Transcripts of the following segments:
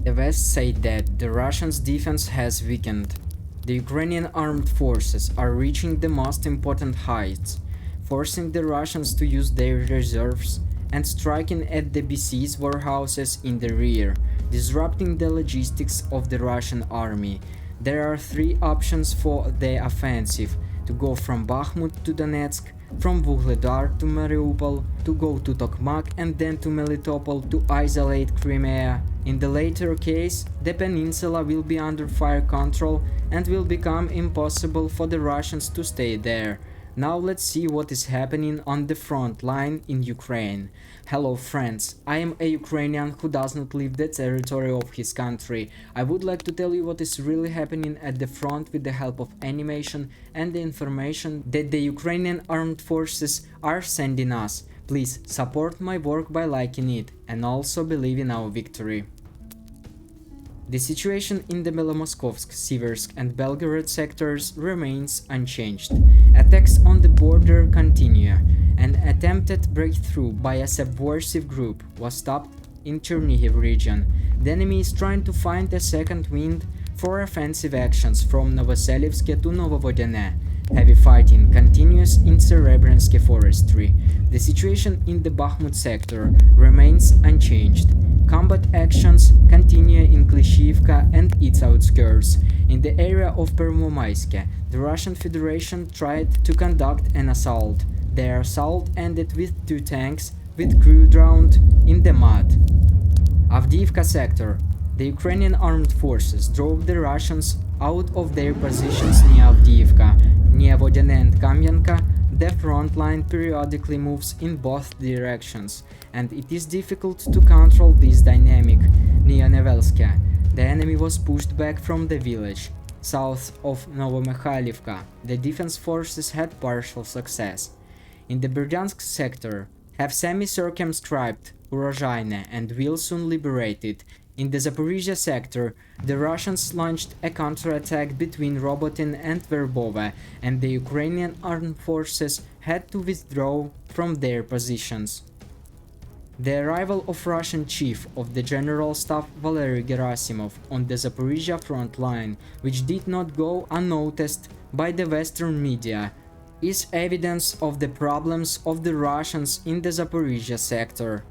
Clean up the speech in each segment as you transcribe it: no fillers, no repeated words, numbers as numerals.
The West said that the Russians' defense has weakened. The Ukrainian armed forces are reaching the most important heights, forcing the Russians to use their reserves and striking at the besieged warehouses in the rear, disrupting the logistics of the Russian army. There are three options for the offensive: to go from Bakhmut to Donetsk, from Vuhledar to Mariupol, to go to Tokmak and then to Melitopol to isolate Crimea. In the latter case, the peninsula will be under fire control and will become impossible for the Russians to stay there. Now let's see what is happening on the front line in Ukraine. Hello friends, I am a Ukrainian who does not leave the territory of his country. I would like to tell you what is really happening at the front with the help of animation and the information that the Ukrainian Armed Forces are sending us. Please support my work by liking it and also believe in our victory. The situation in the Belomoskovsk, Siversk and Belgorod sectors remains unchanged. Attacks on the border continue. An attempted breakthrough by a subversive group was stopped in Chernihiv region. The enemy is trying to find a second wind for offensive actions from Novoselivsk to Novovodene. Heavy fighting continues in Serebrenske forestry. The situation in the Bakhmut sector remains unchanged. Combat actions continue in Klishivka and its outskirts. In the area of Pervomaiske, the Russian Federation tried to conduct an assault. Their assault ended with 2 tanks with crew drowned in the mud. Avdiivka sector. The Ukrainian armed forces drove the Russians out of their positions near Avdiivka. Near Vodene and Kamyanka, the front line periodically moves in both directions, and it is difficult to control this dynamic. Near Nevelska, the enemy was pushed back from the village. South of Novomikhailivka, the defense forces had partial success. In the Berdyansk sector, have semi-circumscribed Urozhaine and will soon liberate it. In the Zaporizhia sector, the Russians launched a counterattack between Robotin and Verbove, and the Ukrainian armed forces had to withdraw from their positions. The arrival of Russian Chief of the General Staff Valery Gerasimov on the Zaporizhia front line, which did not go unnoticed by the Western media, is evidence of the problems of the Russians in the Zaporizhia sector.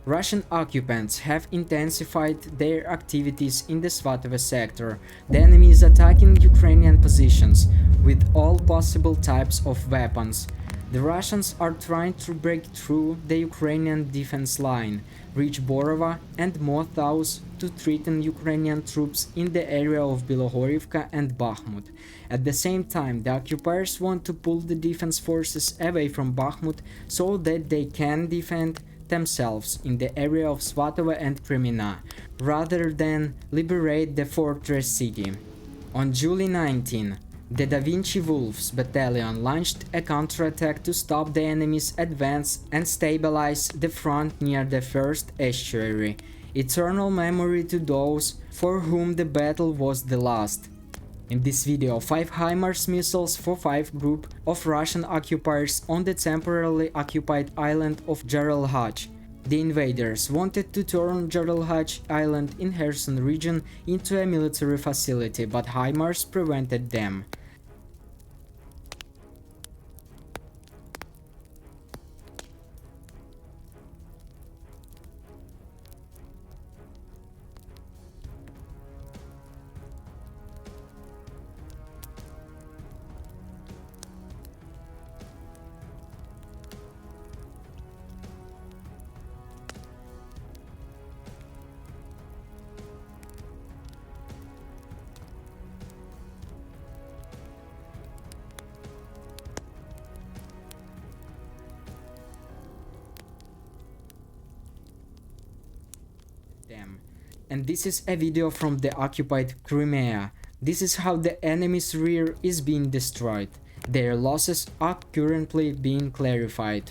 Russian occupants have intensified their activities in the Svatovo sector. The enemy is attacking Ukrainian positions with all possible types of weapons. The Russians are trying to break through the Ukrainian defense line, reach Borova and Mothaus to threaten Ukrainian troops in the area of Bilohorivka and Bakhmut. At the same time, the occupiers want to pull the defense forces away from Bakhmut so that they can defend themselves in the area of Svatovo and Crimea, rather than liberate the fortress city. On July 19, the Da Vinci Wolves battalion launched a counterattack to stop the enemy's advance and stabilize the front near the first estuary. Eternal memory to those for whom the battle was the last. In this video, 5 HIMARS missiles for 5 group of Russian occupiers on the temporarily occupied island of Jaralhach. The invaders wanted to turn Jaralhach Island in Kherson region into a military facility, but HIMARS prevented them. And this is a video from the occupied Crimea. This is how the enemy's rear is being destroyed. Their losses are currently being clarified.